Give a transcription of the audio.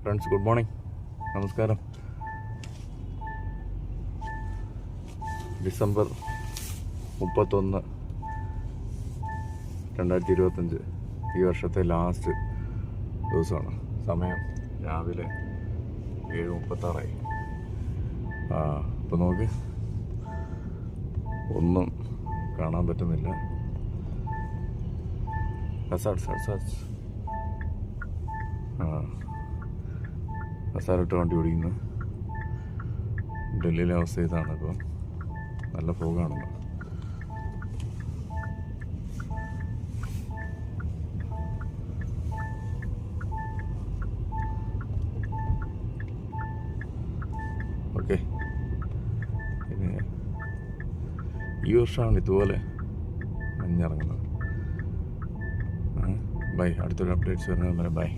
Friends, good morning, നമസ്കാരം. December 31, 2025 ഈ വർഷത്തെ ലാസ്റ്റ് ദിവസമാണ്. സമയം രാവിലെ 7:36. ഇപ്പോൾ നോക്ക്, ഒന്നും കാണാൻ പറ്റുന്നില്ല. ഹസാറിട്ട് വണ്ടി ഓടിക്കുന്നു. ഡൽഹിയിലെ അവസ്ഥ ഇതാണ്. ഇപ്പോൾ നല്ല ഫോഗാണല്ലോ. ഓക്കെ, പിന്നെ ഈ വർഷമാണ് ഇതുപോലെ മഞ്ഞിറങ്ങുന്നത്. ബൈ. അടുത്തൊരു അപ്ഡേറ്റ്സ് വരുന്നത് വരെ ബൈ.